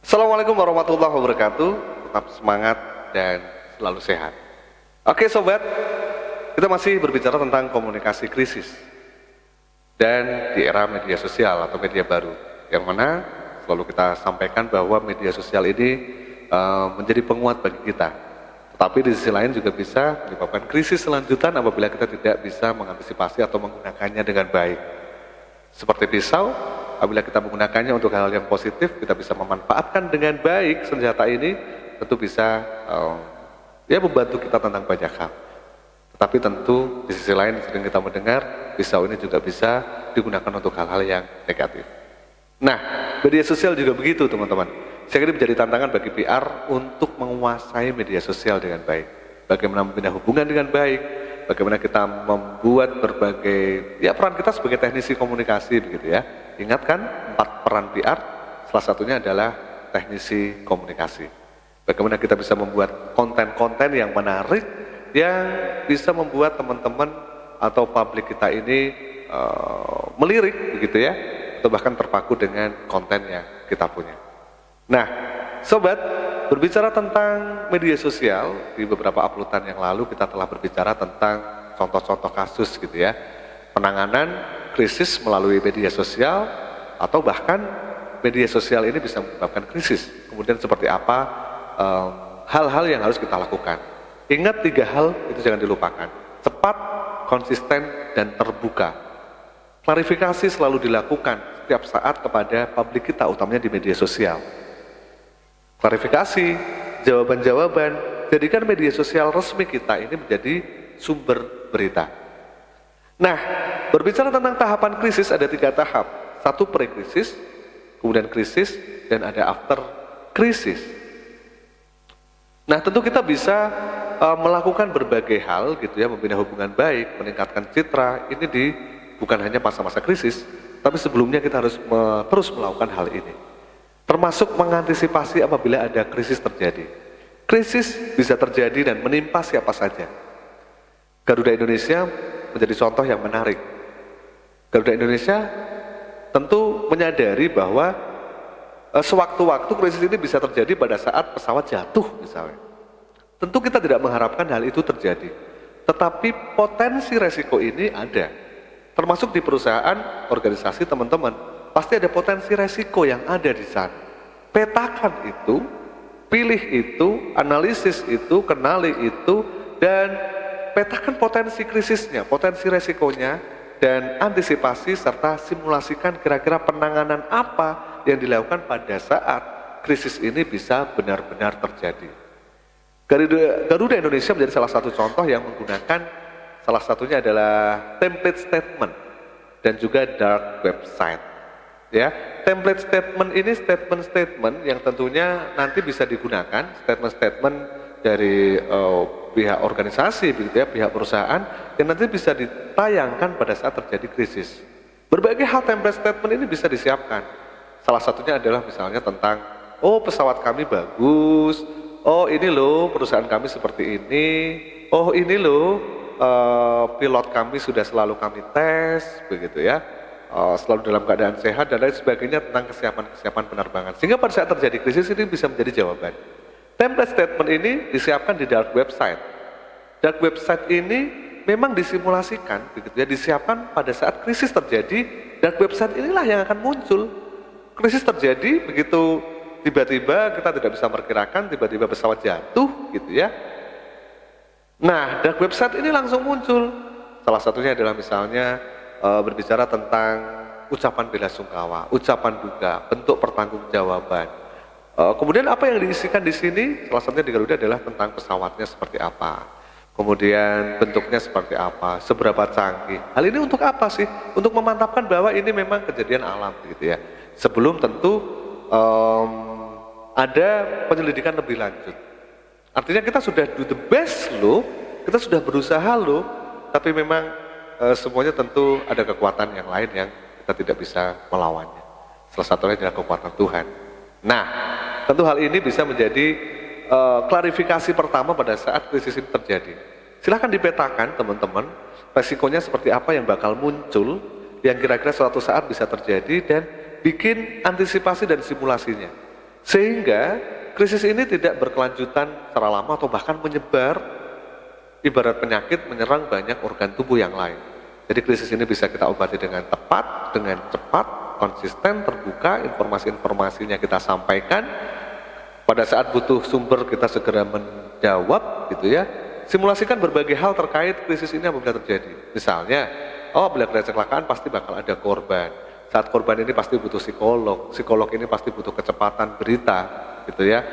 Assalamualaikum warahmatullahi wabarakatuh. Tetap semangat dan selalu sehat. Oke sobat, kita masih berbicara tentang komunikasi krisis dan di era media sosial atau media baru, yang mana selalu kita sampaikan bahwa media sosial ini menjadi penguat bagi kita. Tetapi di sisi lain juga bisa menyebabkan krisis selanjutan apabila kita tidak bisa mengantisipasi atau menggunakannya dengan baik. Seperti pisau, apabila kita menggunakannya untuk hal yang positif, kita bisa memanfaatkan dengan baik senjata ini, tentu bisa membantu kita tentang banyak hal. Tetapi tentu di sisi lain sering kita mendengar pisau ini juga bisa digunakan untuk hal-hal yang negatif. Nah, media sosial juga begitu teman-teman. Saya kira menjadi tantangan bagi PR untuk menguasai media sosial dengan baik. Bagaimana membina hubungan dengan baik, bagaimana kita membuat berbagai peran kita sebagai teknisi komunikasi begitu ya. Ingatkan 4 peran PR, salah satunya adalah teknisi komunikasi. Bagaimana kita bisa membuat konten-konten yang menarik, yang bisa membuat teman-teman atau publik kita ini melirik begitu ya, atau bahkan terpaku dengan konten yang kita punya. Nah, sobat, berbicara tentang media sosial, di beberapa uploadan yang lalu kita telah berbicara tentang contoh-contoh kasus gitu ya, penanganan krisis melalui media sosial, atau bahkan media sosial ini bisa menyebabkan krisis. Kemudian seperti apa hal-hal yang harus kita lakukan. Ingat 3 hal itu jangan dilupakan: cepat, konsisten, dan terbuka. Klarifikasi selalu dilakukan setiap saat kepada publik kita, utamanya di media sosial. Klarifikasi, jawaban-jawaban, jadikan media sosial resmi kita ini menjadi sumber berita. Nah, berbicara tentang tahapan krisis ada 3 tahap. 1 pre-krisis, kemudian krisis, dan ada after krisis. Nah, tentu kita bisa melakukan berbagai hal gitu ya, membina hubungan baik, meningkatkan citra, ini bukan hanya masa-masa krisis, tapi sebelumnya kita harus terus melakukan hal ini. Termasuk mengantisipasi apabila ada krisis terjadi. Krisis bisa terjadi dan menimpa siapa saja. Garuda Indonesia menjadi contoh yang menarik. Garuda Indonesia tentu menyadari bahwa sewaktu-waktu krisis ini bisa terjadi pada saat pesawat jatuh misalnya. Tentu kita tidak mengharapkan hal itu terjadi. Tetapi potensi resiko ini ada. Termasuk di perusahaan, organisasi teman-teman. Pasti ada potensi resiko yang ada di sana. Petakan itu, pilih itu, analisis itu, kenali itu, dan petakan potensi krisisnya, potensi resikonya, dan antisipasi serta simulasikan kira-kira penanganan apa yang dilakukan pada saat krisis ini bisa benar-benar terjadi. Garuda Indonesia menjadi salah satu contoh yang menggunakan, salah satunya adalah template statement dan juga dark website. Ya, template statement ini statement-statement yang tentunya nanti bisa digunakan, statement-statement dari pihak organisasi, begitu ya, pihak perusahaan, yang nanti bisa ditayangkan pada saat terjadi krisis. Berbagai hal template statement ini bisa disiapkan. Salah satunya adalah misalnya tentang, oh pesawat kami bagus, oh ini loh perusahaan kami seperti ini, oh ini loh pilot kami sudah selalu kami tes, begitu ya. Selalu dalam keadaan sehat dan lain sebagainya tentang kesiapan penerbangan. Sehingga pada saat terjadi krisis ini bisa menjadi jawaban. Template statement ini disiapkan di dark website. Dark website ini memang disimulasikan, begitu ya, disiapkan pada saat krisis terjadi. Dark website inilah yang akan muncul. Krisis terjadi, begitu tiba-tiba kita tidak bisa memperkirakan, tiba-tiba pesawat jatuh, gitu ya. Nah, dark website ini langsung muncul. Salah satunya adalah misalnya berbicara tentang ucapan bela sungkawa, ucapan duka, bentuk pertanggungjawaban. Kemudian apa yang diisikan di sini, salah satunya di Garuda adalah tentang pesawatnya seperti apa, kemudian bentuknya seperti apa, seberapa canggih. Hal ini untuk apa sih? Untuk memantapkan bahwa ini memang kejadian alam, gitu ya. Sebelum tentu ada penyelidikan lebih lanjut. Artinya kita sudah do the best loh, kita sudah berusaha loh, tapi memang semuanya tentu ada kekuatan yang lain yang kita tidak bisa melawannya. Salah satunya adalah kekuatan Tuhan. Nah, tentu hal ini bisa menjadi klarifikasi pertama pada saat krisis ini terjadi. Silahkan dipetakan teman-teman, resikonya seperti apa yang bakal muncul, yang kira-kira suatu saat bisa terjadi, dan bikin antisipasi dan simulasinya. Sehingga krisis ini tidak berkelanjutan secara lama atau bahkan menyebar, ibarat penyakit menyerang banyak organ tubuh yang lain. Jadi krisis ini bisa kita obati dengan tepat, dengan cepat, konsisten, terbuka, informasi-informasinya kita sampaikan. Pada saat butuh sumber kita segera menjawab gitu ya. Simulasikan berbagai hal terkait krisis ini apabila terjadi. Misalnya, bila ada kecelakaan pasti bakal ada korban. Saat korban ini pasti butuh psikolog ini pasti butuh kecepatan berita, gitu ya.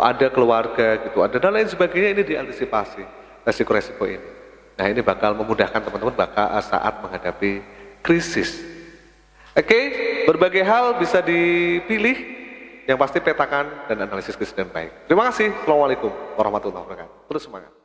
Ada keluarga, gitu, ada dan lain sebagainya, ini diantisipasi resiko-resiko ini. Nah, ini bakal memudahkan teman-teman saat menghadapi krisis. Oke, berbagai hal bisa dipilih, yang pasti petakan dan analisis krisis dengan baik. Terima kasih. Assalamualaikum warahmatullahi wabarakatuh. Terus semangat.